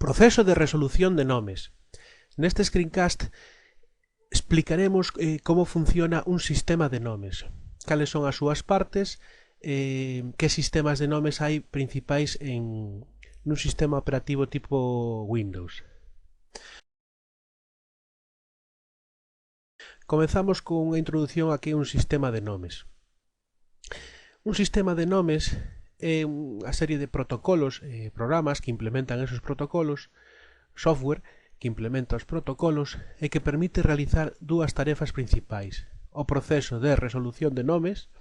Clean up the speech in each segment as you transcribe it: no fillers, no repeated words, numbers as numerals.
Proceso de resolución de nomes. Neste screencast explicaremos como funciona un sistema de nomes, cales son as súas partes, que sistemas de nomes hai principais nun sistema operativo tipo Windows. Comezamos con unha introducción a que é un sistema de nomes. Un sistema de nomes é unha serie de protocolos, programas que implementan esos protocolos, software que implementa os protocolos e que permite realizar dúas tarefas principais: o proceso de resolución de nomes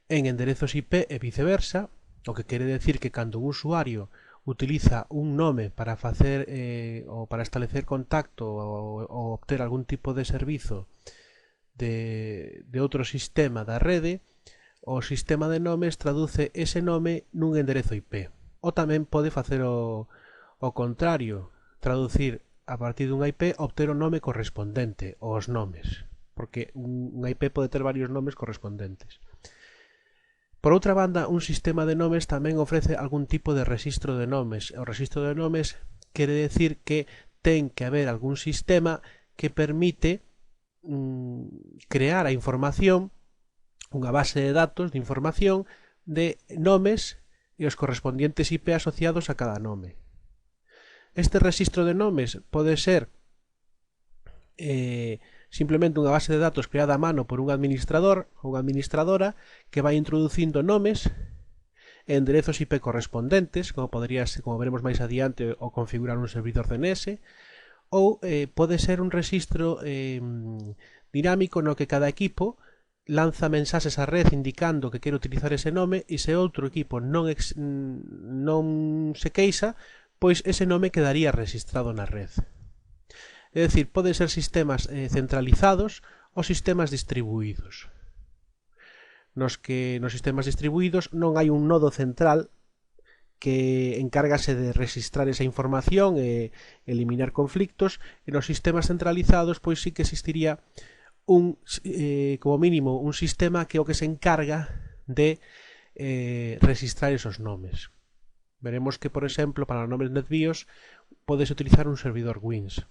en enderezos IP e viceversa, o que quere decir que cando un usuario utiliza un nome para facer ou para establecer contacto ou obter algún tipo de servizo de outro sistema da rede, o sistema de nomes traduce ese nome nun enderezo IP. Ou tamén pode facer o contrario, traducir a partir dunha IP obter o nome correspondente aos nomes, porque unha IP pode ter varios nomes correspondentes. Por outra banda, un sistema de nomes tamén ofrece algún tipo de rexistro de nomes. O rexistro de nomes quere decir que ten que haber algún sistema que permite crear a información, unha base de datos de información de nomes e os correspondientes IP asociados a cada nome. Este rexistro de nomes pode ser simplemente unha base de datos creada a mano por un administrador ou unha administradora que vai introducindo nomes e enderezos IP correspondentes, como veremos máis adiante, ou configurar un servidor DNS, ou pode ser un rexistro dinámico no que cada equipo lanza mensaxes á red indicando que quere utilizar ese nome, e se outro equipo non se queixa, pois ese nome quedaría registrado na red. É dicir, poden ser sistemas centralizados ou sistemas distribuídos. Nos sistemas distribuídos non hai un nodo central que encárgase de registrar esa información e eliminar conflictos, e nos sistemas centralizados pois sí que existiría como mínimo un sistema que é o que se encarga de registrar esos nomes. Veremos que, por exemplo, para os nomes NetBIOS podes utilizar un servidor Wins.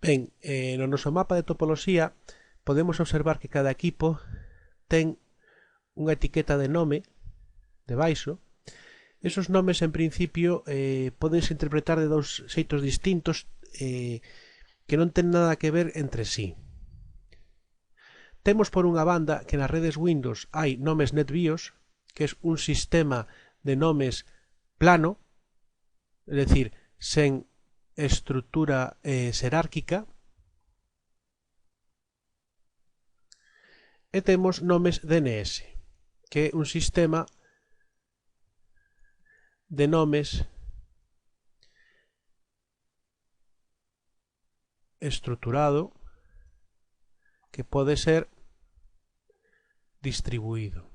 Ben, no noso mapa de topoloxía podemos observar que cada equipo ten unha etiqueta de nome debaixo. Esos nomes, en principio, podense interpretar de dous xeitos distintos que non ten nada que ver entre sí. Temos por unha banda que nas redes Windows hai nomes NetBIOS, que é un sistema de nomes plano, é dicir, sen estrutura xerárquica, e temos nomes DNS, que é un sistema de nomes estruturado que pode ser distribuído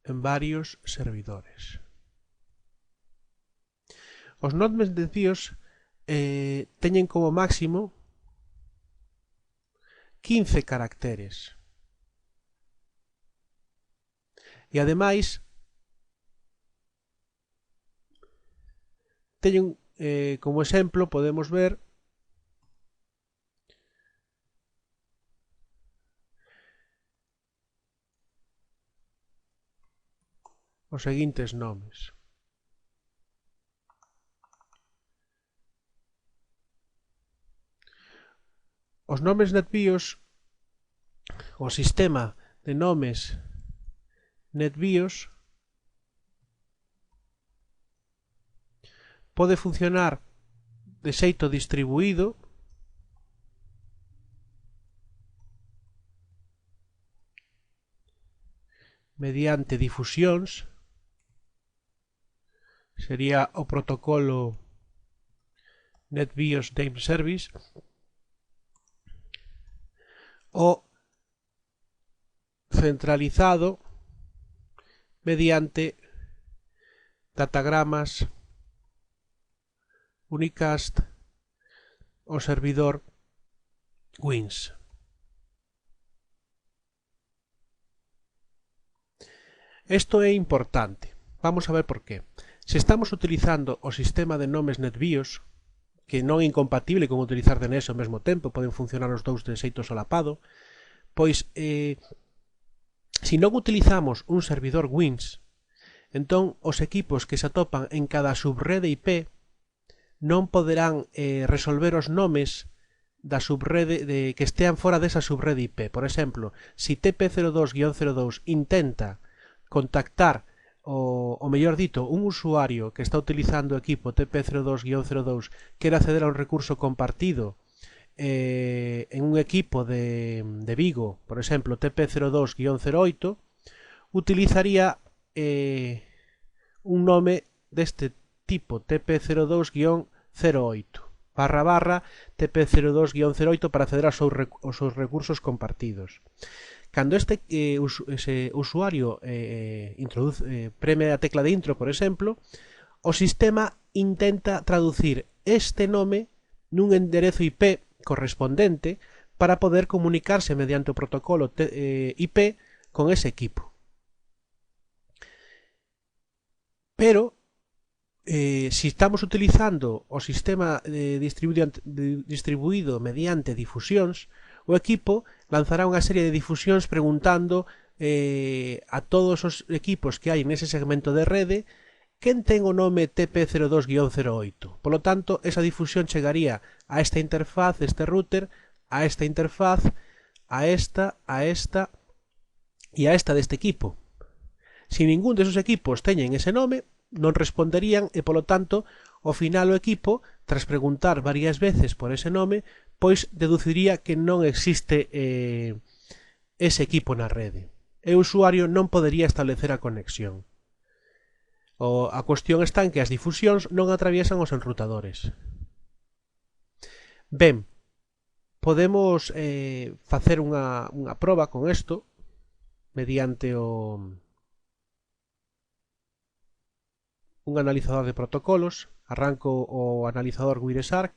en varios servidores. Os nomes NetBIOS teñen como máximo 15 caracteres. E ademais teñen como exemplo podemos ver os seguintes nomes: os nomes NetBIOS, o sistema de nomes NetBIOS pode funcionar de xeito distribuído mediante difusións, sería o protocolo NetBIOS Name Service, o centralizado mediante datagramas, unicast o servidor Wins. Isto é importante. Vamos a ver por qué. Se estamos utilizando o sistema de nomes NetBIOS, que non é incompatible con utilizar DNS ao mesmo tempo, poden funcionar os dous de xeito solapado, pois se non utilizamos un servidor WINS, entón os equipos que se atopan en cada subrede IP non poderán resolver os nomes da subrede que estean fora desa subrede IP. Por exemplo, se TP02-02 intenta contactar o mellor dito, un usuario que está utilizando o equipo TP02-02 quere acceder a un recurso compartido en un equipo de Vigo, por exemplo TP02-08, utilizaría un nome deste tipo TP02-08 //TP02-08 para acceder aos seus recursos compartidos. Cando ese usuario preme a tecla de intro, por exemplo, o sistema intenta traducir este nome nun enderezo IP correspondente para poder comunicarse mediante o protocolo IP con ese equipo. Pero si estamos utilizando o sistema distribuído mediante difusións, o equipo lanzará unha serie de difusións preguntando a todos os equipos que hai nese segmento de rede quen ten o nome TP02-08. Polo tanto, esa difusión chegaría a esta interfaz, este router, a esta interfaz, a esta e a esta deste equipo. Se ningún desos equipos teñen ese nome, non responderían e, polo tanto, ao final o equipo, tras preguntar varias veces por ese nome, pois deduciría que non existe ese equipo na rede. E o usuario non podería establecer a conexión. A cuestión está en que as difusións non atraviesan os enrutadores. Ben, podemos facer unha proba con isto mediante un analizador de protocolos. Arranco o analizador Wireshark.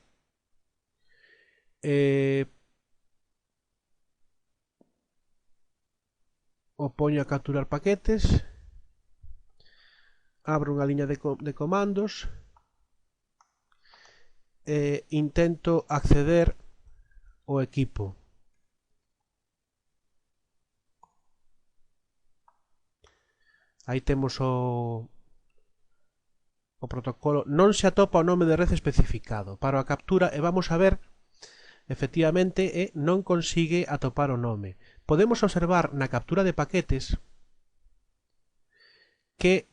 O poño a capturar paquetes. Abro unha liña de comandos. Intento acceder ao equipo. Aí temos o protocolo. Non se atopa o nome de red especificado para a captura e vamos a ver efectivamente non consigue atopar o nome. Podemos observar na captura de paquetes que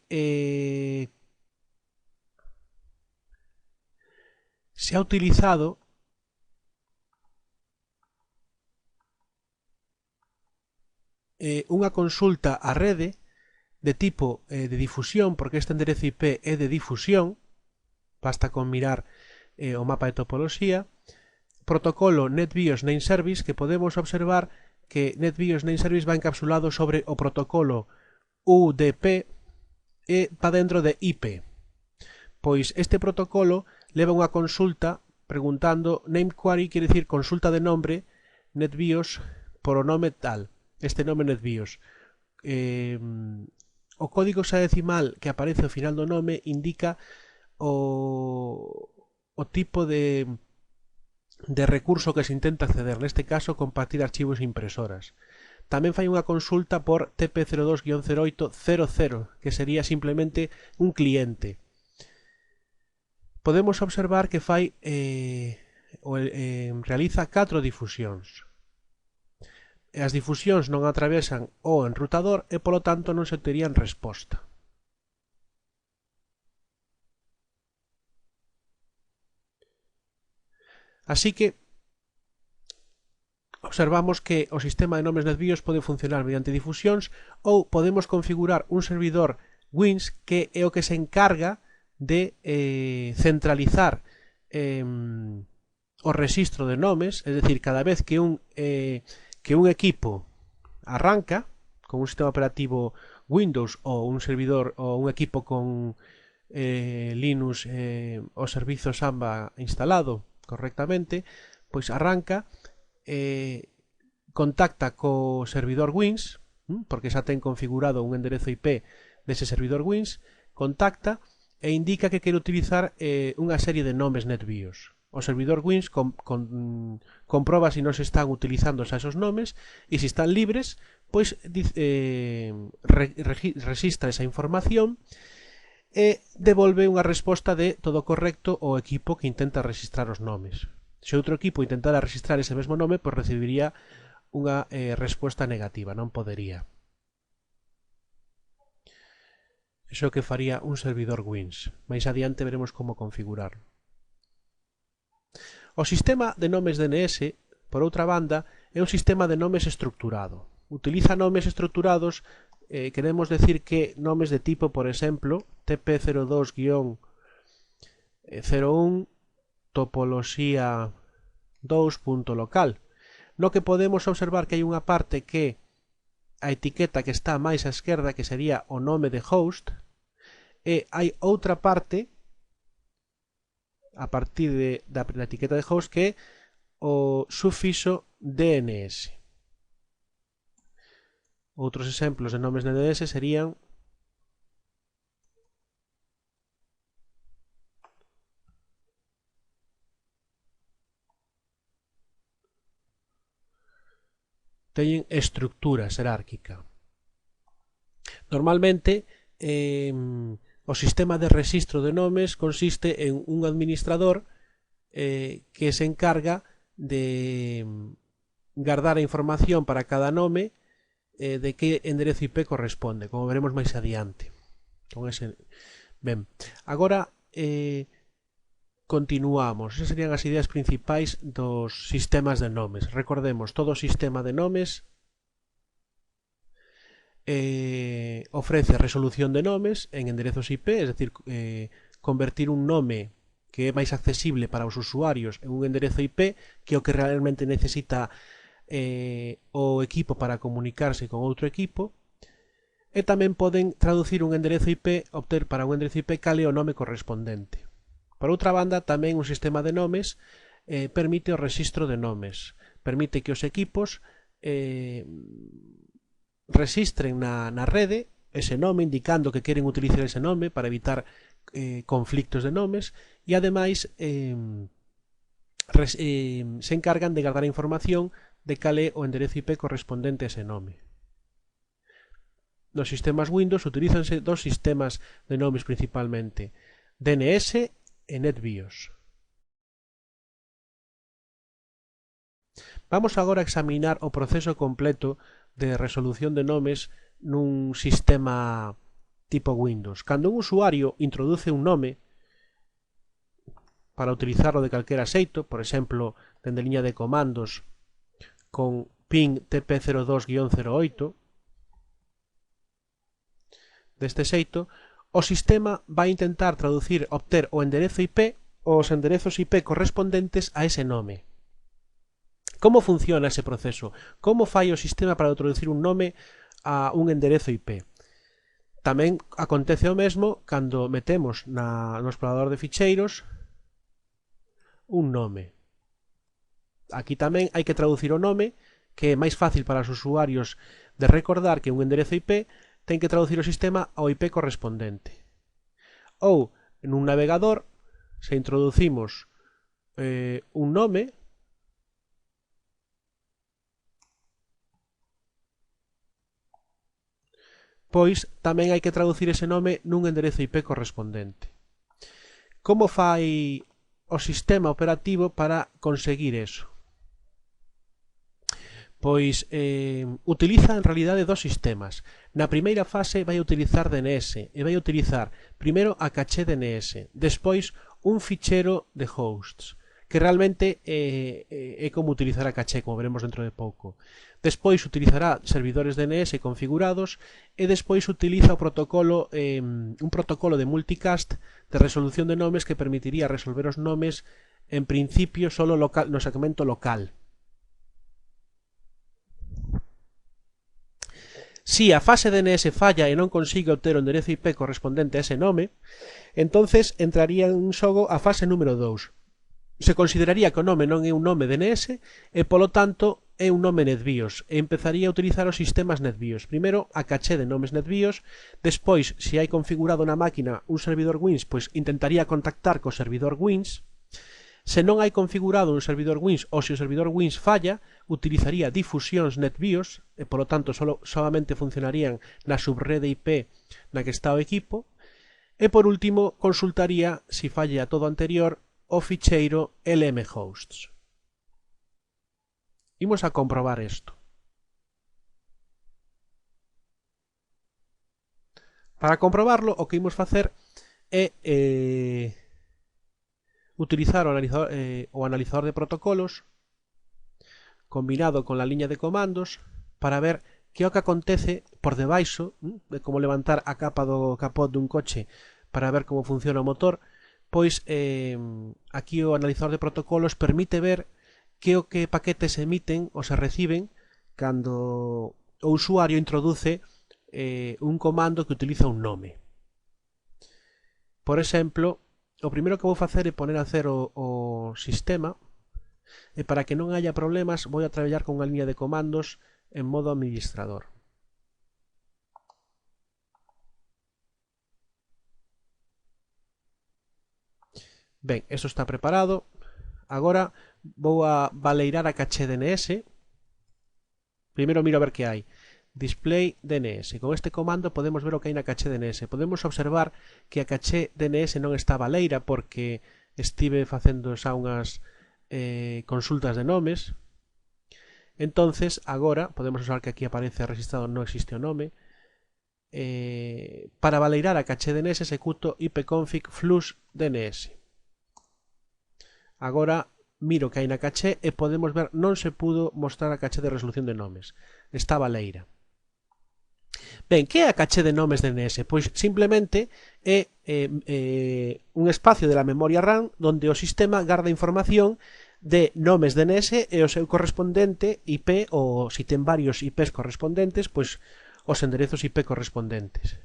se ha utilizado unha consulta á rede de tipo de difusión, porque este enderezo IP é de difusión, basta con mirar o mapa de topoloxía, protocolo NetBIOS Name Service, que podemos observar que NetBIOS Name Service va encapsulado sobre o protocolo UDP e va dentro de IP. Pois este protocolo leva unha consulta preguntando name query, quere dicir consulta de nombre NetBIOS por o nome tal, este nome NetBIOS. O código hexadecimal que aparece ao final do nome indica o tipo de recurso que se intenta acceder, neste caso compartir archivos e impresoras. Tamén fai unha consulta por TP02-0800, que sería simplemente un cliente. Podemos observar que realiza 4 difusións. As difusións non atravesan o enrutador e, polo tanto, non se terían resposta. Así que observamos que o sistema de nomes NetBIOS pode funcionar mediante difusións ou podemos configurar un servidor WINS que é o que se encarga de centralizar o rexistro de nomes, é dicir, cada vez que un equipo arranca con un sistema operativo Windows ou un servidor ou un equipo con Linux o servizo Samba instalado correctamente, pois arranca, contacta co servidor WINS porque xa ten configurado un enderezo IP dese servidor Wins, contacta e indica que quere utilizar unha serie de nomes NetBIOS. O servidor Wins comproba se non se están utilizando xa esos nomes e se están libres, pois rexistra esa información e devolve unha resposta de todo correcto ao equipo que intenta registrar os nomes. Se outro equipo intentara registrar ese mesmo nome, pois recibiría unha resposta negativa, non podería. Iso que faría un servidor Wins. Mais adiante veremos como configurarlo. O sistema de nomes DNS, por outra banda, é un sistema de nomes estructurado. Utiliza nomes estructurados, queremos decir que nomes de tipo, por exemplo, TP02-01 topoloxía 2.local, no que podemos observar que hai unha parte que a etiqueta que está máis á esquerda, que sería o nome de host, e hai outra parte a partir da etiqueta de host que é o sufixo DNS. Outros exemplos de nomes de DNS serían teñen estructura xerárquica. Normalmente o sistema de rexistro de nomes consiste en un administrador que se encarga de guardar a información para cada nome de que enderezo IP corresponde, como veremos máis adiante. Con ese... Ben, agora continuamos. Esas serían as ideas principais dos sistemas de nomes. Recordemos, todo sistema de nomes ofrece resolución de nomes en enderezos IP, es decir, convertir un nome que é máis accesible para os usuarios en un enderezo IP que é o que realmente necesita o equipo para comunicarse con outro equipo, e tamén poden traducir un enderezo IP, obter para un enderezo IP cal é o nome correspondente. Por outra banda, tamén un sistema de nomes permite o rexistro de nomes, permite que os equipos rexistren na rede ese nome, indicando que queren utilizar ese nome para evitar conflictos de nomes, e ademais se encargan de guardar a información de cal é o enderezo IP correspondente a ese nome. Nos sistemas Windows utilízanse dos sistemas de nomes principalmente, DNS e NetBIOS. Vamos agora a examinar o proceso completo de resolución de nomes nun sistema tipo Windows. Cando un usuario introduce un nome para utilizarlo de calquera xeito, por exemplo, dende liña de comandos con ping TP02-08, deste xeito, o sistema vai intentar traducir, obter o enderezo IP ou os enderezos IP correspondentes a ese nome. Como funciona ese proceso? Como fai o sistema para introducir un nome a un enderezo IP? Tamén acontece o mesmo cando metemos no explorador de ficheiros un nome. Aquí tamén hai que traducir o nome, que é máis fácil para os usuarios de recordar que un enderezo IP ten que traducir o sistema ao IP correspondente. Ou, en un navegador, se introducimos un nome, pois tamén hai que traducir ese nome nun enderezo IP correspondente. Como fai o sistema operativo para conseguir eso? Pois utiliza en realidade dos sistemas. Na primeira fase vai utilizar DNS e vai utilizar primeiro a caché DNS, despois un fichero de hosts, que realmente é como utilizar a caché, como veremos dentro de pouco. Despois utilizará servidores DNS configurados e despois utiliza o protocolo, un protocolo de multicast de resolución de nomes que permitiría resolver os nomes en principio solo local, no segmento local. Si a fase DNS falla e non consigue obter o enderezo IP correspondente a ese nome, entonces entraría en xogo a fase número 2. Se consideraría que o nome non é un nome DNS e, polo tanto, é un nome NetBIOS e empezaría a utilizar os sistemas NetBIOS. Primeiro, a caché de nomes NetBIOS, despois, se hai configurado na máquina un servidor Wins, pois intentaría contactar co servidor Wins. Se non hai configurado un servidor Wins ou se o servidor Wins falla, utilizaría difusións NetBIOS e, polo tanto, solamente funcionarían na subrede IP na que está o equipo. E, por último, consultaría, se falla todo anterior, o ficheiro lmhosts. Imos a comprobar isto. Para comprobarlo, o que imos facer é utilizar o analizador de protocolos combinado con a liña de comandos para ver que é o que acontece por debaixo, de como levantar a capa do capot dun coche para ver como funciona o motor. Pois aquí o analizador de protocolos permite ver que o que paquetes se emiten ou se reciben cando o usuario introduce un comando que utiliza un nome. Por exemplo, o primeiro que vou facer é poner a cero o sistema, e para que non haya problemas vou a traballar con unha liña de comandos en modo administrador. Ben, eso está preparado. Agora vou a baleirar a caché DNS. Primeiro miro a ver que hai. Display DNS. Con este comando podemos ver o que hai na caché DNS. Podemos observar que a caché DNS non está baleira porque estive facendo xa unhas consultas de nomes. Entonces, agora, podemos usar que aquí aparece registrado non existe o nome. Para baleirar a caché DNS executo ipconfig flux DNS. Agora miro que hai na caché e podemos ver non se pudo mostrar a caché de resolución de nomes. Está baleira. Ben, que é a caché de nomes DNS? Pois simplemente é un espacio de la memoria RAM onde o sistema garda información de nomes DNS e o seu correspondente IP, ou se ten varios IPs correspondentes, pois os enderezos IP correspondentes.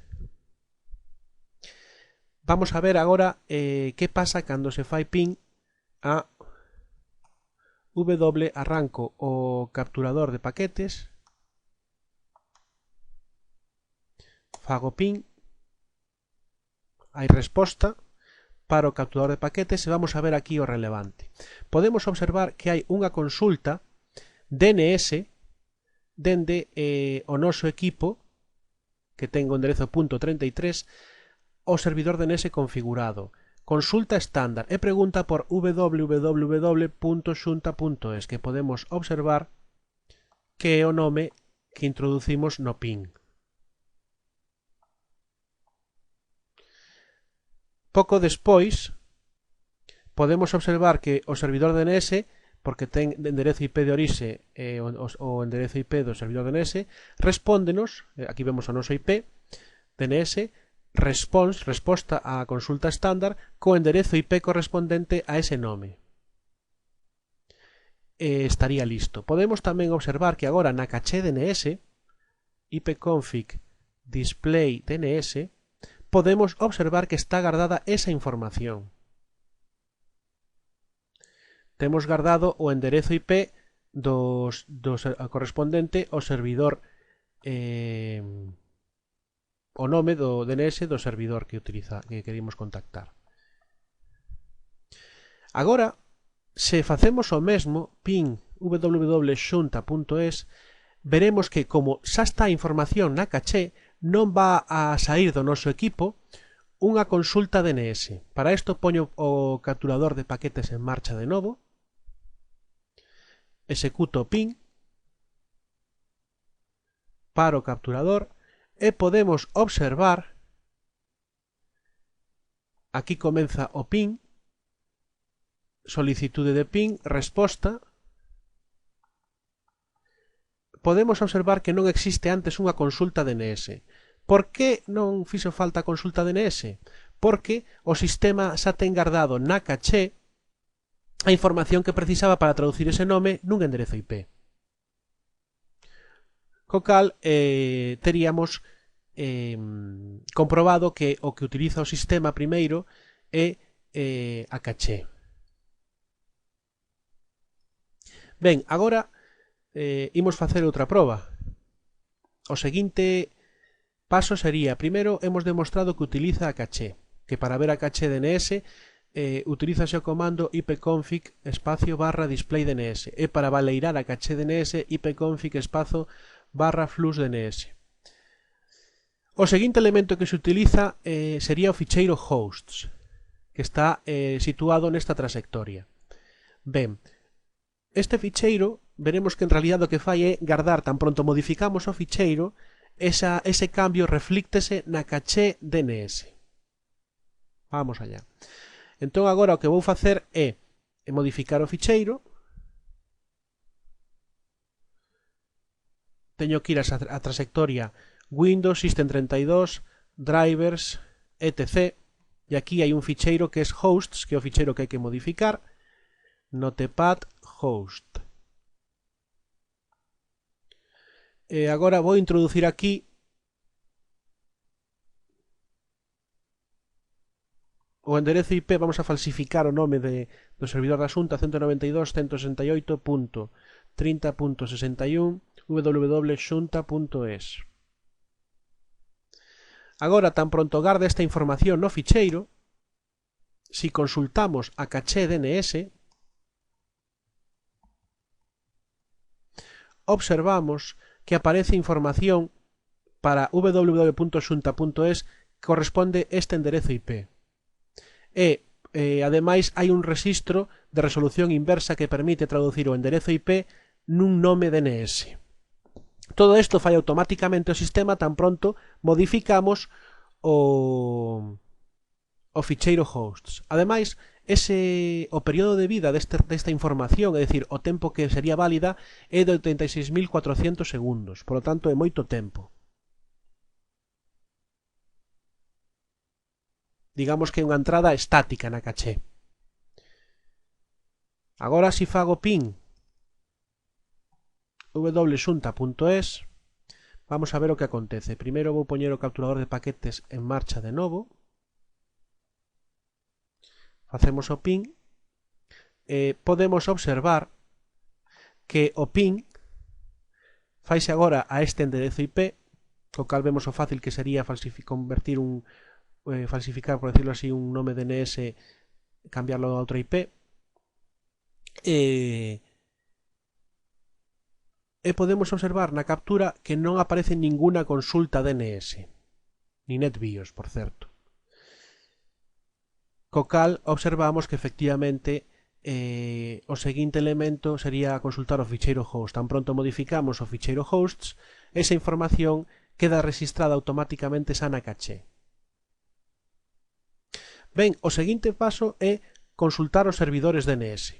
Vamos a ver agora que pasa cando se fai ping a arranco o capturador de paquetes, fago ping, hai resposta para o capturador de paquetes e vamos a ver aquí o relevante. Podemos observar que hai unha consulta DNS dende o noso equipo que ten o enderezo .33 o servidor DNS configurado. Consulta estándar e pregunta por www.xunta.es, que podemos observar que é o nome que introducimos no ping. Pouco despois podemos observar que o servidor DNS, porque ten enderezo IP de orixe o enderezo IP do servidor DNS, respóndenos, aquí vemos o noso IP DNS, resposta á consulta estándar co enderezo IP correspondente a ese nome. Estaría listo. Podemos tamén observar que agora na caché DNS, ipconfig display DNS, podemos observar que está guardada esa información. Temos guardado o enderezo IP correspondente ao servidor o nome do DNS do servidor que queremos contactar. Agora, se facemos o mesmo, ping www.xunta.es, veremos que como xa está a información na caché, non va a sair do noso equipo unha consulta DNS. Para isto poño o capturador de paquetes en marcha de novo, executo ping, paro o capturador e podemos observar, aquí comeza o ping, solicitude de ping, resposta. Podemos observar que non existe antes unha consulta DNS. Por que non fixo falta a consulta DNS? Porque o sistema xa ten guardado na caché a información que precisaba para traducir ese nome nun enderezo IP. Co cal teríamos comprobado que o que utiliza o sistema primeiro é a caché. Ben, agora imos facer outra proba. O seguinte paso sería, primeiro hemos demostrado que utiliza a caché, que para ver a caché DNS utilízase o comando ipconfig espacio barra display DNS e para valeirar a caché DNS ipconfig espacio barra flux DNS. O seguinte elemento que se utiliza sería o ficheiro hosts, que está situado nesta trayectoria. Ben, este ficheiro veremos que en realidad o que fai é guardar tan pronto modificamos o ficheiro, ese cambio reflíctese na caché DNS. Vamos allá. Entón agora o que vou facer é modificar o ficheiro. Teño que ir a trayectoria Windows, System32, drivers, etc. E aquí hai un ficheiro que é hosts, que é o ficheiro que hai que modificar. Notepad host. E agora vou introducir aquí o enderezo IP. Vamos a falsificar o nome do servidor da Xunta 192.168.30.61 www.xunta.es. Agora, tan pronto garda esta información no ficheiro, si consultamos a caché DNS, observamos que aparece información para www.xunta.es que corresponde este enderezo IP. Ademais, hai un rexistro de resolución inversa que permite traducir o enderezo IP nun nome DNS. Todo isto fai automáticamente o sistema tan pronto modificamos o ficheiro hosts. Ademais, o período de vida desta información, é dicir, o tempo que sería válida, é de 86.400 segundos. Por lo tanto, é moito tempo. Digamos que é unha entrada estática na caché. Agora, se fago ping www.xunta.es, vamos a ver o que acontece. Primeiro vou poñer o capturador de paquetes en marcha de novo. Facemos o ping. Podemos observar que o ping faise agora a este enderezo IP, co cal vemos o fácil que sería falsificar, por decirlo así, un nome DNS, cambiarlo a outra IP. E podemos observar na captura que non aparece ninguna consulta DNS, ni NetBIOS, por certo. Co cal observamos que efectivamente o seguinte elemento sería consultar o ficheiro host. Tan pronto modificamos o ficheiro hosts, esa información queda registrada automáticamente xa na caché. Ben, o seguinte paso é consultar os servidores DNS.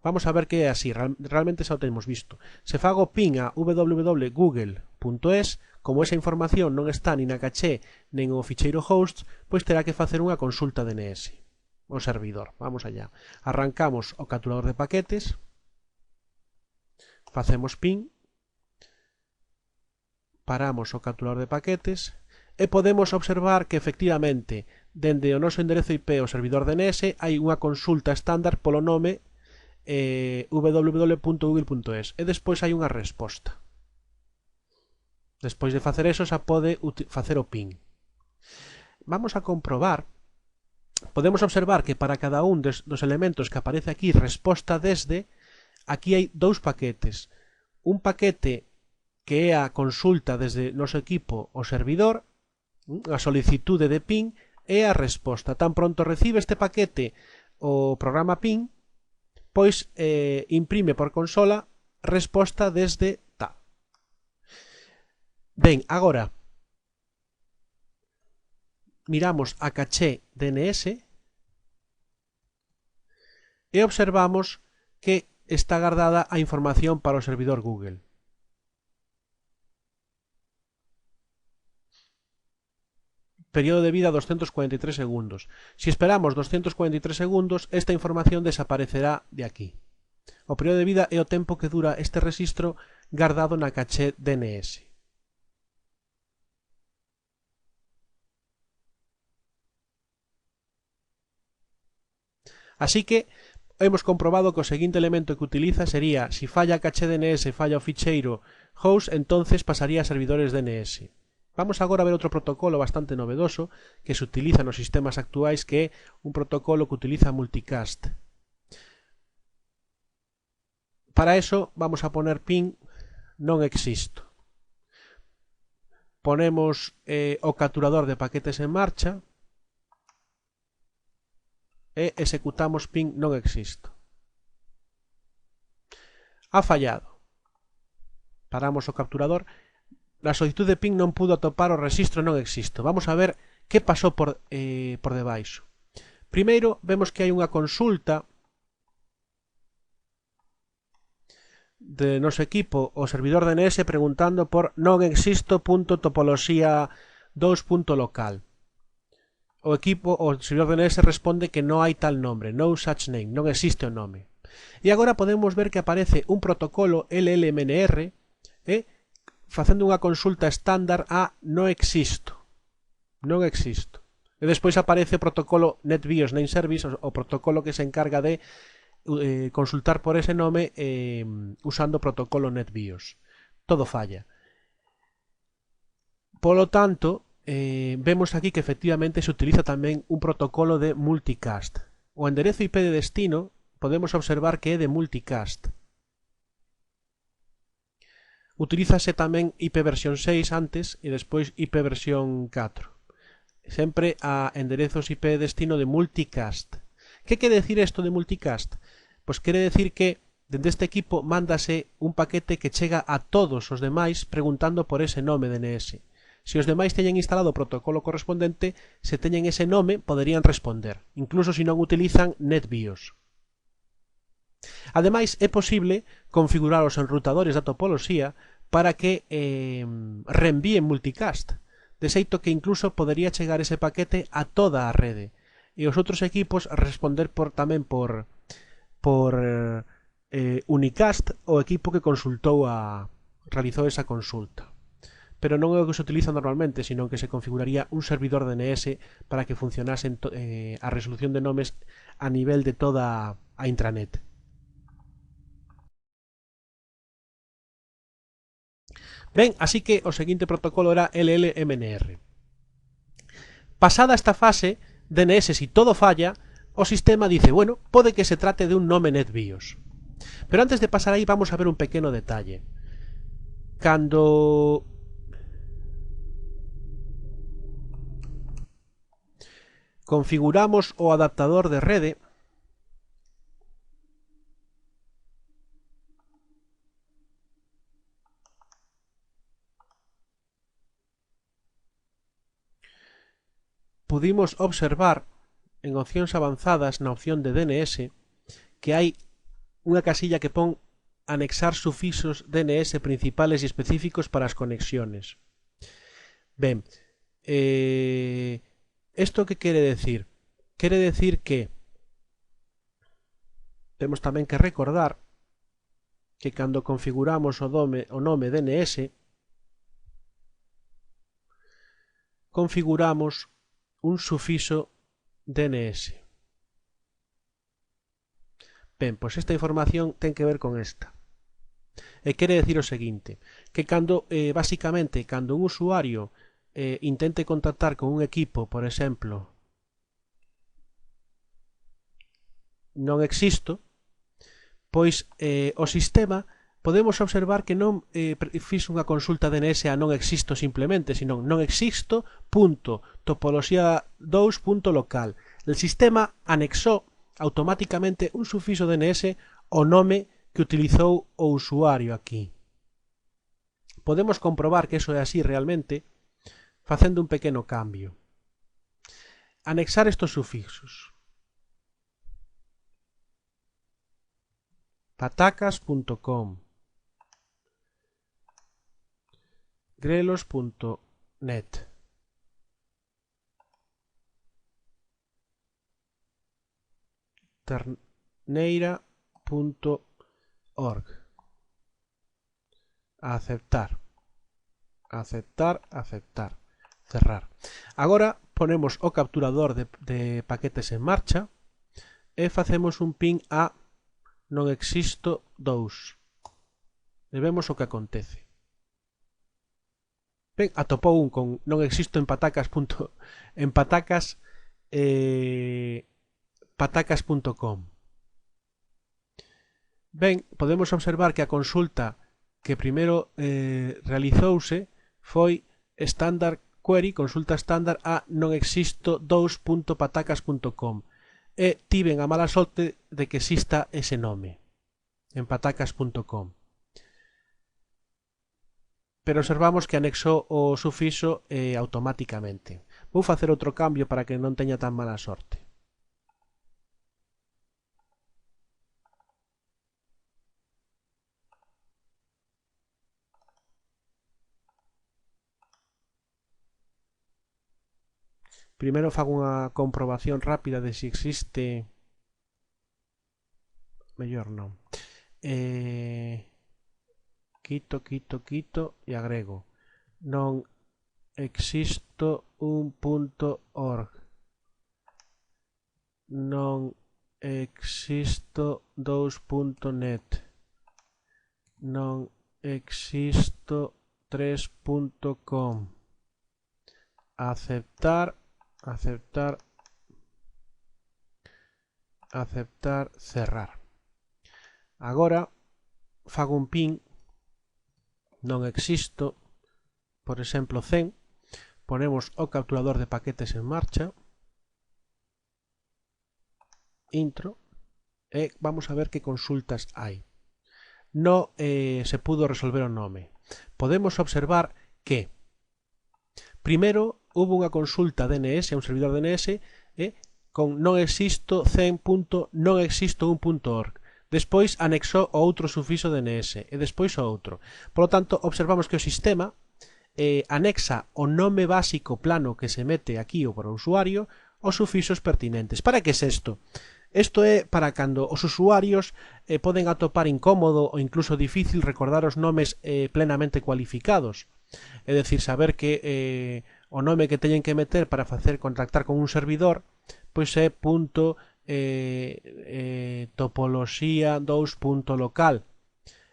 Vamos a ver que é así, realmente xa o temos visto. Se fago ping a www.google.es, como esa información non está ni na caché nen o ficheiro hosts, pois terá que facer unha consulta DNS o servidor. Vamos allá. Arrancamos o capturador de paquetes, facemos ping, paramos o capturador de paquetes e podemos observar que efectivamente dende o noso enderezo IP ao servidor DNS hai unha consulta estándar polo nome www.google.es e despois hai unha resposta. Despois de facer eso xa pode facer o ping. Vamos a comprobar. Podemos observar que para cada un dos elementos que aparece aquí resposta desde, aquí hai dous paquetes. Un paquete que é a consulta desde noso equipo ao servidor, a solicitude de ping, e a resposta. Tan pronto recibe este paquete o programa ping, pois imprime por consola resposta desde ta. Ben, agora miramos a caché DNS e observamos que está guardada a información para o servidor Google. Período de vida 243 segundos. Si esperamos 243 segundos, esta información desaparecerá de aquí. O período de vida é o tempo que dura este rexistro guardado na caché DNS. Así que hemos comprobado que o seguinte elemento que utiliza sería, si falla a caché DNS, falla o ficheiro host, entonces pasaría a servidores DNS. Vamos agora a ver outro protocolo bastante novedoso que se utiliza nos sistemas actuais, que é un protocolo que utiliza multicast. Para eso vamos a poner ping non existo. Ponemos o capturador de paquetes en marcha e executamos ping non existo. Ha fallado. Paramos o capturador. Na solicitud de ping non pudo atopar o rexistro non existo. Vamos a ver que pasou por debaixo. Primeiro, vemos que hai unha consulta de noso equipo o servidor DNS preguntando por non existo.topoloxía2.local. O servidor DNS responde que non hai tal nombre, no such name, non existe o nome. E agora podemos ver que aparece un protocolo LLMNR facendo unha consulta estándar a non existo. Non existo. E despois aparece o protocolo NetBIOS Name Service, o protocolo que se encarga de consultar por ese nome usando o protocolo NetBIOS. Todo falla. Polo tanto, vemos aquí que efectivamente se utiliza tamén un protocolo de multicast. O enderezo IP de destino podemos observar que é de multicast. Utilízase tamén IP versión 6 antes e despois IP versión 4. Sempre a enderezos IP de destino de multicast. Que quere decir isto de multicast? Pois quere decir que dende este equipo mándase un paquete que chega a todos os demais preguntando por ese nome DNS. Se os demais teñen instalado o protocolo correspondente, se teñen ese nome poderían responder, incluso se non utilizan NetBIOS. Ademais, é posible configurar os enrutadores da topoloxía para que reenvíen multicast, de xeito que incluso podería chegar ese paquete a toda a rede e os outros equipos responder tamén por unicast o equipo que realizou esa consulta. Pero non é o que se utiliza normalmente, sino que se configuraría un servidor DNS para que funcionase a resolución de nomes a nivel de toda a intranet. Ben, así que o seguinte protocolo era LLMNR. Pasada esta fase, DNS, si todo falla, o sistema dice, bueno, pode que se trate de un nome NetBIOS. Pero antes de pasar aí vamos a ver un pequeno detalle. Cando configuramos o adaptador de rede, pudimos observar en opcións avanzadas na opción de DNS que hai unha casilla que pon anexar sufixos DNS principales e específicos para as conexiones. Ben, isto que quere decir? Quere decir que temos tamén que recordar que cando configuramos o nome DNS configuramos un sufixo DNS. Ben, pois esta información ten que ver con esta. E quere decir o seguinte, que basicamente, cando un usuario intente contactar con un equipo, por exemplo, non existo, pois o sistema podemos observar que non fixo unha consulta DNS a non existo simplemente, sino non existo.topoloxía2.local. El sistema anexou automáticamente un sufixo DNS ao nome que utilizou o usuario aquí. Podemos comprobar que eso é así realmente facendo un pequeno cambio. Anexar estos sufixos. patacas.com, grelos.net, terneira.org. Aceptar, cerrar. Agora ponemos o capturador de paquetes en marcha e facemos un ping a non existo 2 e vemos o que acontece. Ben, atopou un con non existo en patacas patacas.com. Ben, podemos observar que a consulta que primeiro realizouse foi standard query, consulta estándar a non existo 2.patacas.com e tiven a mala sorte de que exista ese nome en patacas.com, pero observamos que anexou o sufixo automáticamente. Vou facer outro cambio para que non teña tan mala sorte. Primeiro fago unha comprobación rápida de se existe... mellor non. Quito e agrego. Non existo un punto org. Non existo 2.net. Non existo 3.com. Aceptar, cerrar. Agora fago un ping non existo, por exemplo 100, ponemos o capturador de paquetes en marcha, intro, e vamos a ver que consultas hai. Non se pudo resolver o nome. Podemos observar que primeiro hubo unha consulta DNS a un servidor DNS con non existo 100.nonexisto1.org. Despois anexou o outro sufixo DNS e despois o outro. Por lo tanto, observamos que o sistema anexa o nome básico plano que se mete aquí ou para o usuario os sufixos pertinentes. Para que é isto? Isto é para cando os usuarios poden atopar incómodo ou incluso difícil recordar os nomes plenamente cualificados. É dicir, saber que o nome que teñen que meter para facer contactar con un servidor pois é topoloxía2.local.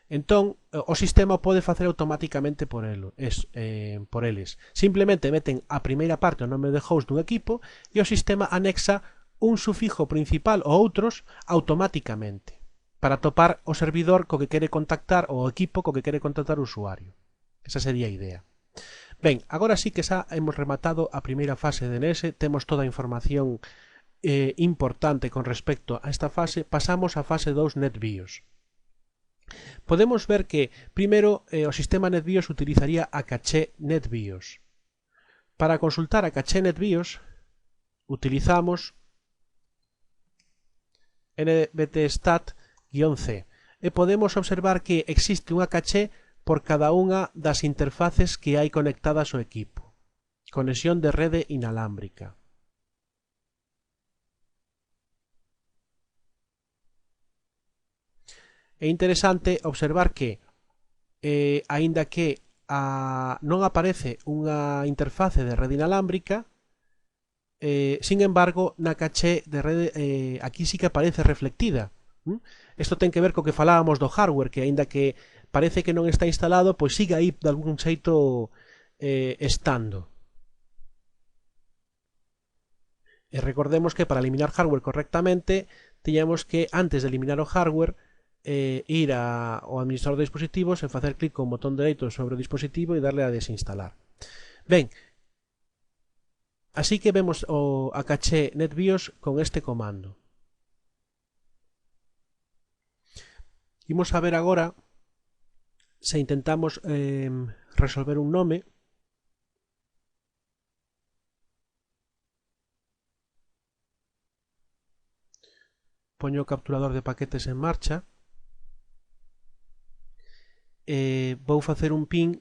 Entón, o sistema pode facer automáticamente por eles. Simplemente meten a primeira parte o nome de host dun equipo e o sistema anexa un sufijo principal ou outros automáticamente para topar o servidor co que quere contactar ou o equipo co que quere contactar o usuario. Esa sería a idea. Ben, agora sí que xa hemos rematado a primeira fase de DNS, temos toda a información importante con respecto a esta fase. Pasamos a fase 2 NetBIOS. Podemos ver que primeiro o sistema NetBIOS utilizaría a caché NetBIOS. Para consultar a caché NetBIOS utilizamos nbtstat-c e podemos observar que existe unha caché por cada unha das interfaces que hai conectadas ao equipo. Conexión de rede inalámbrica. É interesante observar que aínda que non aparece unha interface de rede inalámbrica, sin embargo na caché de rede aquí sí que aparece reflectida. Isto ten que ver co que falábamos do hardware, que aínda que parece que non está instalado, pois sigue aí de algún xeito estando. E recordemos que para eliminar hardware correctamente tiñamos que, antes de eliminar o hardware, ir ao administrador de dispositivos e facer clic con o botón dereito sobre o dispositivo e darle a desinstalar. Ben, así que vemos a caché NetBIOS con este comando. Imos a ver agora se intentamos resolver un nome. Poño o capturador de paquetes en marcha. Vou facer un ping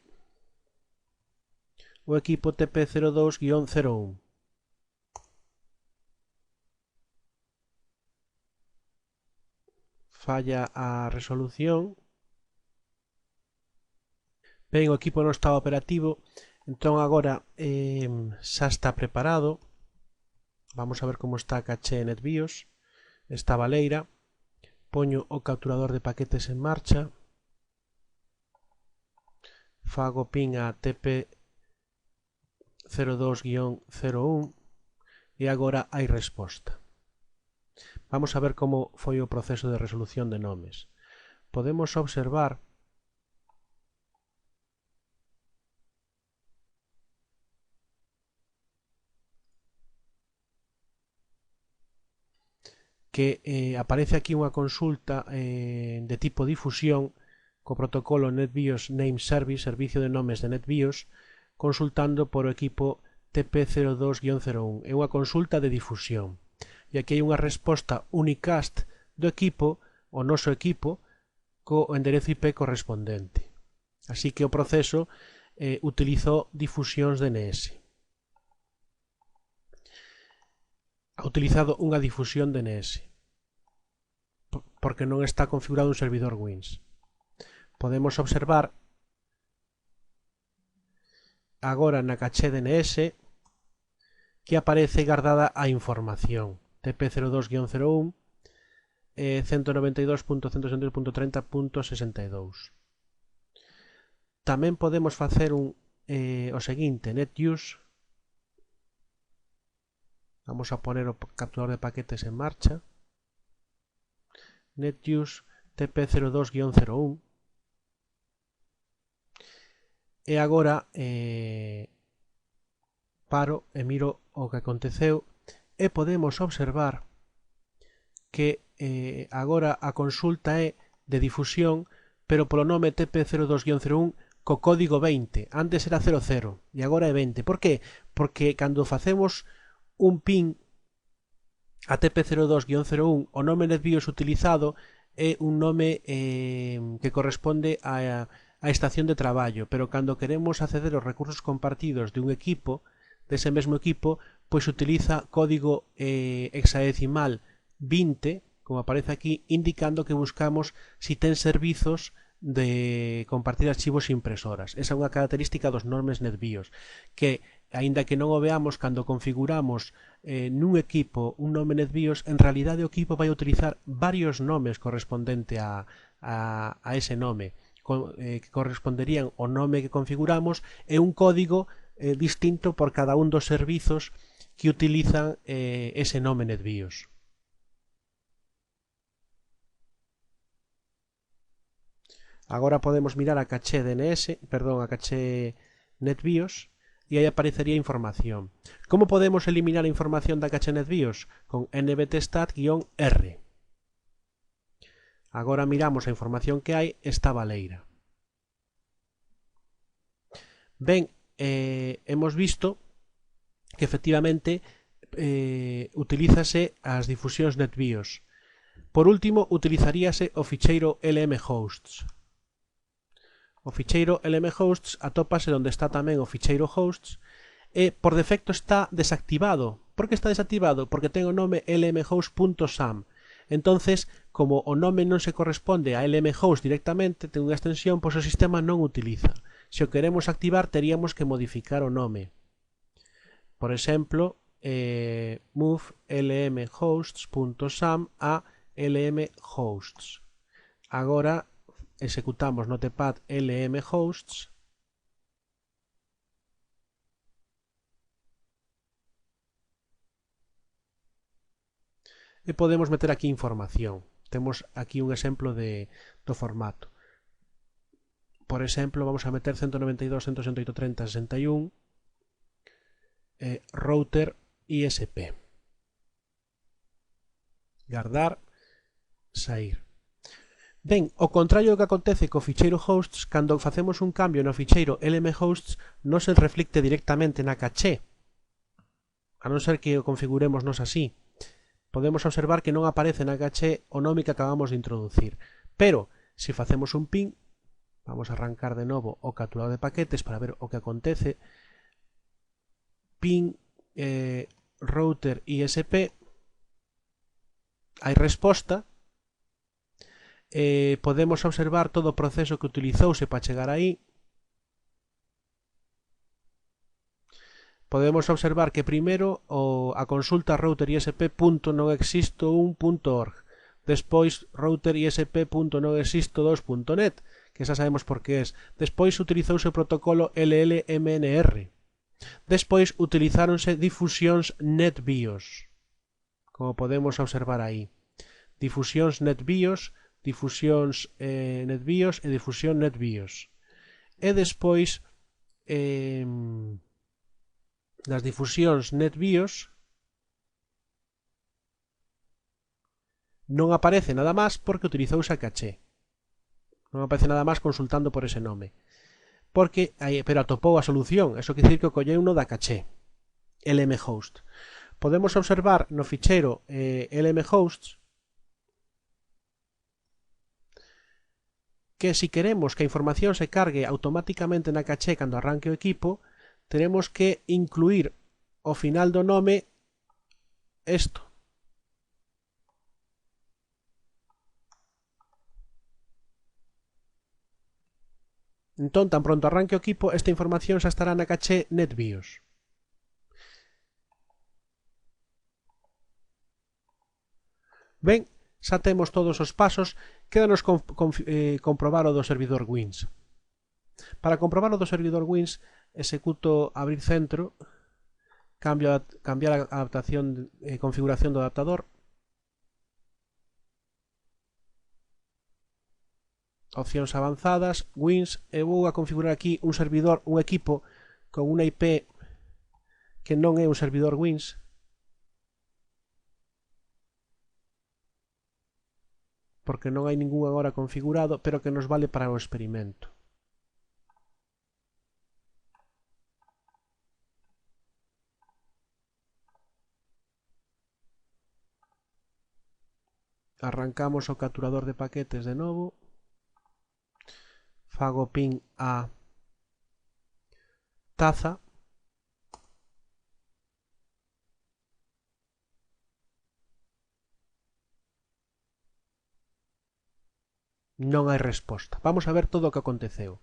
o equipo TP02-01. Falla a resolución. Ben, o equipo non está operativo, entón agora xa está preparado. Vamos a ver como está a caché NetBIOS. esta baleira, poño o capturador de paquetes en marcha, fago ping a TP02-01 e agora hai resposta. Vamos a ver como foi o proceso de resolución de nomes. Podemos observar que aparece aquí unha consulta de tipo difusión co protocolo NetBIOS Name Service, servicio de nomes de NetBIOS, consultando por o equipo TP02-01. É unha consulta de difusión. E aquí hai unha resposta unicast do equipo, o noso equipo, co enderezo IP correspondente. Así que o proceso utilizou difusións DNS. Ha utilizado unha difusión DNS porque non está configurado un servidor Wins. Podemos observar agora na caché DNS que aparece guardada a información TP02-01 192.168.30.62. Tamén podemos facer o seguinte, netuse. Vamos a poner o capturador de paquetes en marcha. Netuse TP02-01. E agora paro e miro o que aconteceu e podemos observar que agora a consulta é de difusión, pero polo nome TP02-01 co código 20. Antes era 00 e agora é 20. Por que? Porque cando facemos un ping a TP02-01, o nome NetBIOS utilizado é un nome que corresponde a estación de traballo, pero cando queremos acceder aos recursos compartidos de un equipo, dese mesmo equipo, pois utiliza código hexadecimal 20, como aparece aquí, indicando que buscamos si ten servizos de compartir archivos e impresoras. Esa é unha característica dos nomes NetBIOS, que, aínda que non o veamos cando configuramos nun equipo un nome NetBIOS, en realidade o equipo vai utilizar varios nomes correspondente a ese nome, que corresponderían ao nome que configuramos e un código distinto por cada un dos servizos que utilizan ese nome NetBIOS. Agora podemos mirar a caché DNS, perdón, a caché NetBIOS e aí aparecería información. Como podemos eliminar a información da caché NetBIOS? Con nbtstat-r. Agora miramos a información que hai esta baleira. Ben, hemos visto que efectivamente utilízase as difusións NetBIOS. Por último, utilizaríase o ficheiro lmhosts. O ficheiro lmhosts atópase onde está tamén o ficheiro hosts e por defecto está desactivado. Por que está desactivado? Porque ten o nome lmhost.sam. Entonces, como o nome non se corresponde a lmhost directamente, ten unha extensión, pois o sistema non utiliza. Se o queremos activar, teríamos que modificar o nome. Por exemplo, move lmhosts.sam a lmhosts. Agora executamos notepad lmhosts e podemos meter aquí información. Temos aquí un exemplo do formato. Por exemplo, vamos a meter 192.168.30.61 router ISP. Guardar, sair. Ben, o contrario do que acontece co ficheiro hosts, cando facemos un cambio no ficheiro lmhosts non se reflicte directamente na caché, a non ser que o configuremos nos así. Podemos observar que non aparece na caché o nome que acabamos de introducir, pero se facemos un ping, vamos a arrancar de novo o capturador de paquetes para ver o que acontece, ping router ISP, hai resposta. Podemos observar todo o proceso que utilizouse para chegar aí. Podemos observar que primeiro a consulta routerisp.noexisto1.org, despois routerisp.noexisto2.net, que xa sabemos por que é. Despois utilizouse o protocolo LLMNR. Despois utilizáronse difusións NetBIOS, como podemos observar aí. Difusións NetBIOS, difusións NetBIOS e difusión NetBIOS. E despois das difusións NetBIOS non aparece nada máis porque utilizouse a caché. Non aparece nada máis consultando por ese nome. Pero atopou a solución, eso quer dicir que o colleu no da caché, lmhost. Podemos observar no ficheiro lmhosts que si queremos que a información se cargue automáticamente na caché cando arranque o equipo, tenemos que incluir ao final do nome isto. Entón, tan pronto arranque o equipo, esta información xa estará na caché NetBIOS. Ben, xa temos todos os pasos, quédanos comprobar o do servidor Wins. Para comprobar o do servidor Wins, executo abrir centro, cambiar a adaptación, configuración do adaptador, opcións avanzadas, Wins, e vou a configurar aquí un servidor, un equipo con unha IP que non é un servidor Wins, porque non hai ningún agora configurado, pero que nos vale para o experimento. Arrancamos o capturador de paquetes de novo, fago ping a taza, non hai resposta. Vamos a ver todo o que aconteceu.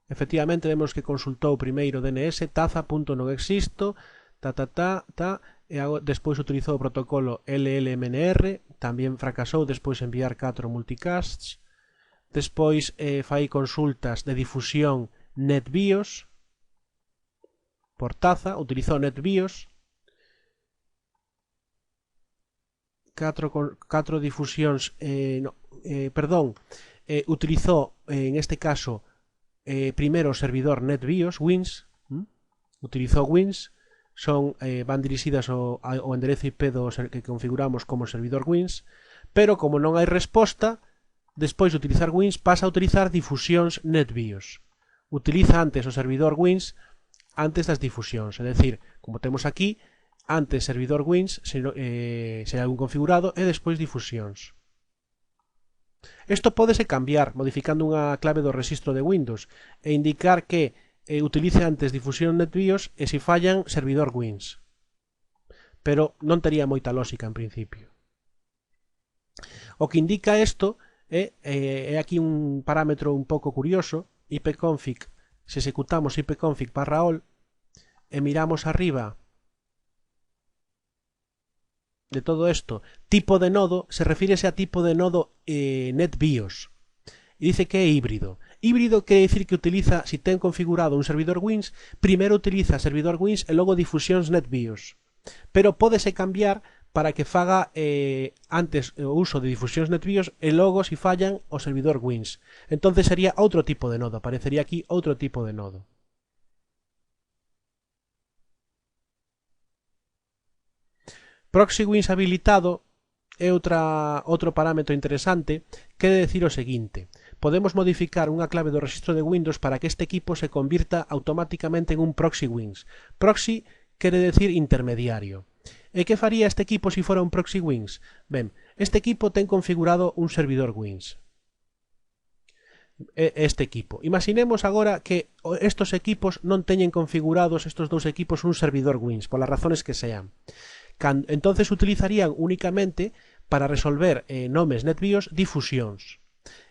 Efectivamente, vemos que consultou primeiro DNS taza.noexisto, e despois utilizou o protocolo LLMNR, tamén fracasou despois enviar 4 multicasts. Despois fai consultas de difusión NetBIOS por taza, utilizou NetBIOS, 4 difusións, utilizou en este caso primeiro o servidor NetBIOS, Wins, utilizou Wins, van dirixidas ao enderezo IP que configuramos como servidor Wins, pero como non hai resposta, despois de utilizar Wins pasa a utilizar difusións NetBIOS. Utiliza antes o servidor Wins antes das difusións, é dicir, como temos aquí, antes servidor Wins, se hai algún configurado, e despois difusións. Isto pódese cambiar modificando unha clave do rexistro de Windows e indicar que utilice antes difusión NetBIOS e se fallan servidor Wins. Pero non tería moita lógica en principio. O que indica isto é aquí un parámetro un pouco curioso, ipconfig, se executamos ipconfig/all e miramos arriba de todo isto, tipo de nodo, se refírese a tipo de nodo NetBIOS, e dice que é híbrido. Híbrido quere dicir que utiliza, se ten configurado un servidor Wins, primeiro utiliza servidor Wins e logo difusións NetBIOS, pero pódese cambiar para que faga antes o uso de difusións NetBIOS e logo se fallan o servidor Wins. Entonces sería outro tipo de nodo, aparecería aquí outro tipo de nodo. Proxy Wins habilitado é outro parámetro interesante, quere decir o seguinte: podemos modificar unha clave do rexistro de Windows para que este equipo se convirta automáticamente en un Proxy Wins. Proxy quere decir intermediario. E que faría este equipo se fora un Proxy Wins? Ben, este equipo ten configurado un servidor Wins. Este equipo. Imaginemos agora que estos equipos non teñen configurados, estos dous equipos, un servidor Wins, polas razones que sean. Entonces utilizarían únicamente para resolver nomes NetBIOS difusións.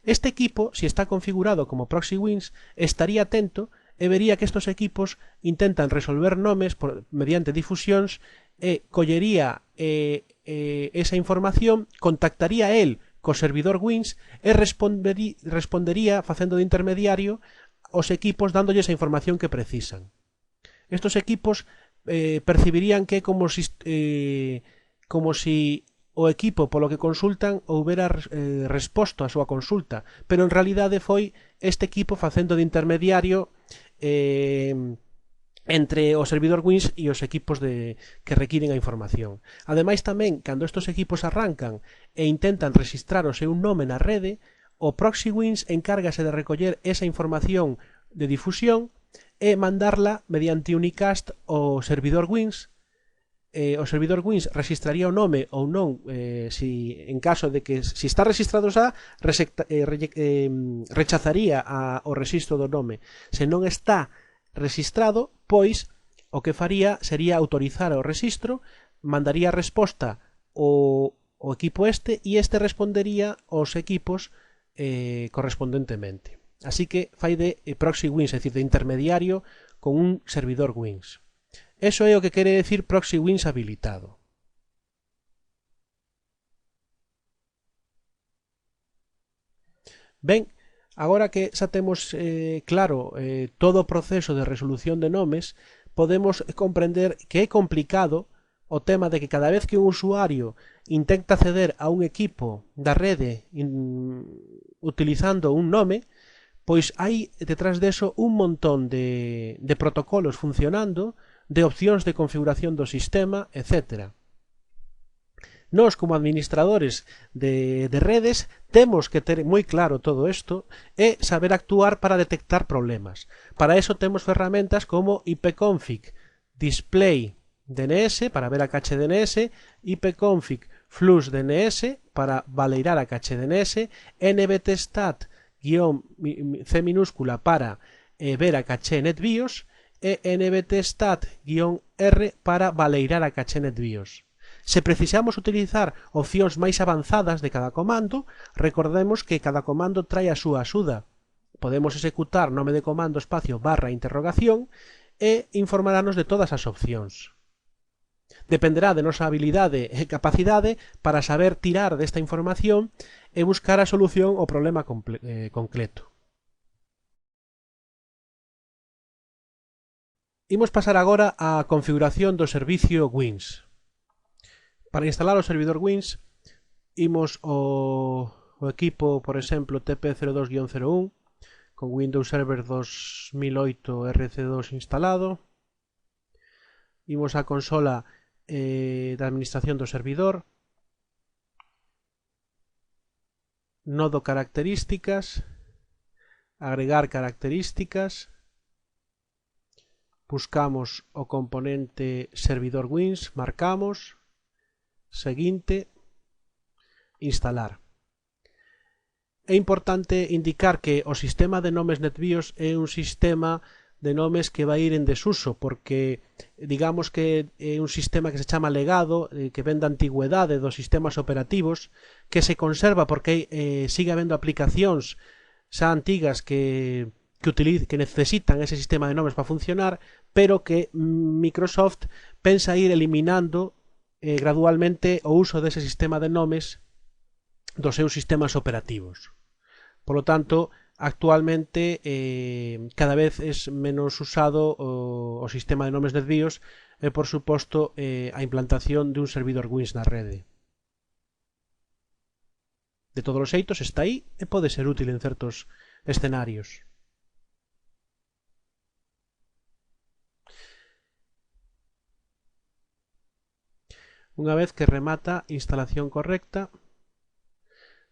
Este equipo, si está configurado como Proxy Wins, estaría atento e vería que estos equipos intentan resolver nomes mediante difusións e collería esa información, contactaría el co servidor Wins e respondería facendo de intermediario aos equipos dándolle esa información que precisan. Estos equipos percibirían que como si o equipo polo que consultan houbera resposto á súa consulta, pero en realidade foi este equipo facendo de intermediario entre o servidor Wins e os equipos que requiren a información. Ademais tamén, cando estes equipos arrancan e intentan registrar o seu nome na rede, o proxy Wins encárgase de recoller esa información de difusión e mandarla mediante unicast ao servidor Wins. O servidor Wins registraría o nome ou non, en caso de que si está registrado xa, rechazaría o registro do nome. Se non está registrado, pois o que faría sería autorizar o registro, mandaría resposta ao equipo e este respondería aos equipos correspondentemente. Así que fai de proxy Wins, é dicir, de intermediario con un servidor Wins. Eso é o que quere decir proxy Wins habilitado. Ben, agora que xa temos claro todo o proceso de resolución de nomes, podemos comprender que é complicado o tema de que cada vez que un usuario intenta acceder a un equipo da rede utilizando un nome, pois hai detrás deso un montón de protocolos funcionando, de opcións de configuración do sistema, etc. Nós, como administradores de redes, temos que ter moi claro todo isto e saber actuar para detectar problemas. Para eso temos ferramentas como ipconfig display DNS para ver a cache DNS, ipconfig flux DNS para valeirar a cache DNS, nbtstat C minúscula para ver a caché NetBIOS e nbtstat-r para valeirar a caché NetBIOS. Se precisamos utilizar opcións máis avanzadas de cada comando, recordemos que cada comando trae a súa axuda. Podemos executar nome de comando espacio barra interrogación e informarnos de todas as opcións. Dependerá de nosa habilidade e capacidade para saber tirar desta información e buscar a solución ao problema concreto. Imos pasar agora á configuración do servicio Wins. Para instalar o servidor Wins, imos ao equipo, por exemplo, TP02-01 con Windows Server 2008 RC2 instalado. Imos á consola de administración do servidor, nodo características, agregar características, buscamos o componente servidor Wins, marcamos, seguinte, instalar. É importante indicar que o sistema de nomes NetBIOS é un sistema de nomes que vai ir en desuso, porque digamos que é un sistema que se chama legado, que ven da antigüedade dos sistemas operativos, que se conserva porque sigue habendo aplicacións xa antigas que necesitan ese sistema de nomes para funcionar, pero que Microsoft pensa ir eliminando gradualmente o uso dese sistema de nomes dos seus sistemas operativos. Por lo tanto, actualmente cada vez es menos usado o sistema de nomes NetBIOS e, por suposto, a implantación de un servidor Wins na rede. De todos os xeitos está aí e pode ser útil en certos escenarios. Unha vez que remata a instalación correcta,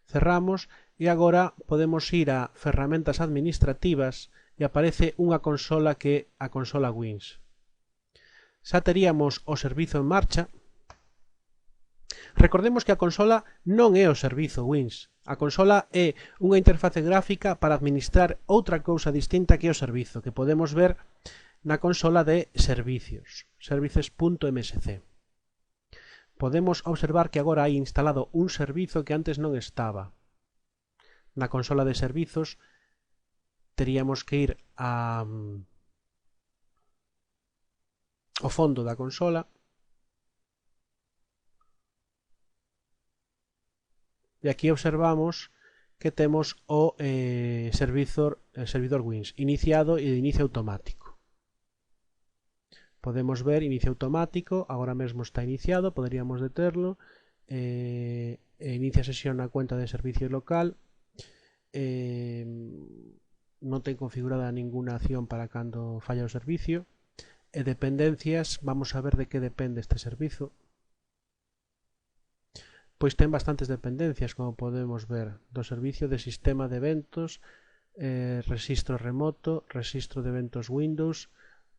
cerramos e agora podemos ir a ferramentas administrativas e aparece unha consola que é a consola Wins. Xa teríamos o servizo en marcha. Recordemos que a consola non é o servizo Wins. A consola é unha interface gráfica para administrar outra cousa distinta que é o servizo, que podemos ver na consola de servicios, services.msc. Podemos observar que agora hai instalado un servizo que antes non estaba. Na consola de servizos teríamos que ir a o fondo da consola. E aquí observamos que temos o servidor Wins iniciado e de inicio automático. Podemos ver inicio automático, agora mesmo está iniciado, poderíamos deterlo, inicia sesión na cuenta de servicio local, non ten configurada ninguna acción para cando falla o servicio, e dependencias, vamos a ver de que depende este servizo. Pois ten bastantes dependencias, como podemos ver, do servicio de sistema de eventos, rexistro remoto, rexistro de eventos Windows,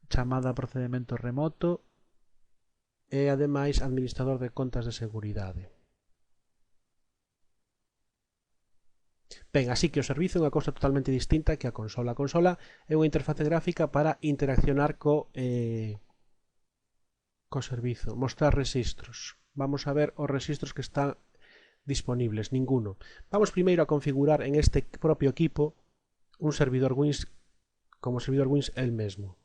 chamada a procedimento remoto e ademais administrador de contas de seguridade. Ben, así que o servizo é unha cousa totalmente distinta que a consola. A consola é unha interface gráfica para interaccionar co servizo, mostrar rexistros. Vamos a ver os rexistros que están disponibles, ninguno. Vamos primeiro a configurar en este propio equipo un servidor Wins como servidor Wins el mesmo.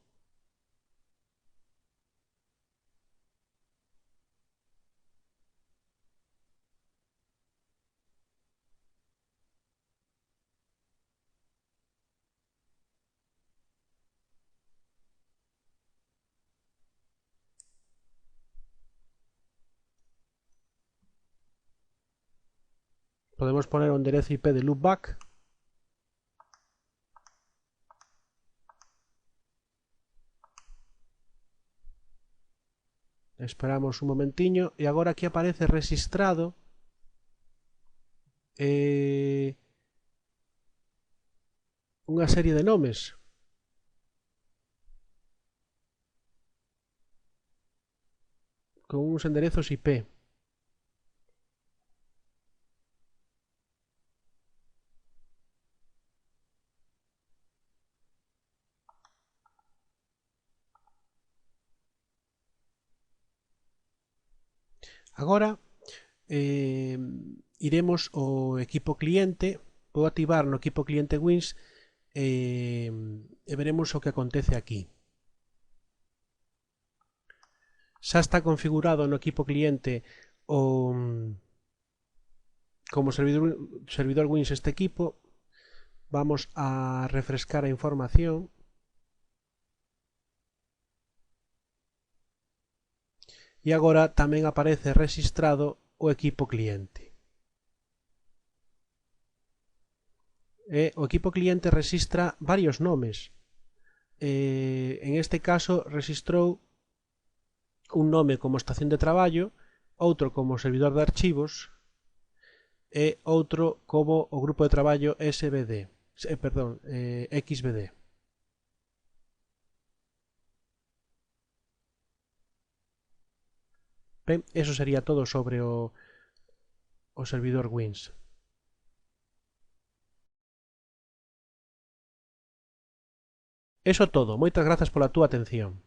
Podemos poner o enderezo IP de loopback. Esperamos un momentiño e agora aquí aparece registrado unha serie de nomes. Con uns enderezos IP. Agora iremos ao equipo cliente, vou activar no equipo cliente Wins e veremos o que acontece aquí. Xa está configurado no equipo cliente como servidor Wins este equipo. Vamos a refrescar a información. E agora tamén aparece registrado o equipo cliente. E o equipo cliente rexistra varios nomes. En este caso registrou un nome como estación de traballo, outro como servidor de archivos e outro como o grupo de traballo XBD. Ben, eso sería todo sobre o servidor Wins. Eso todo, moitas grazas pola túa atención.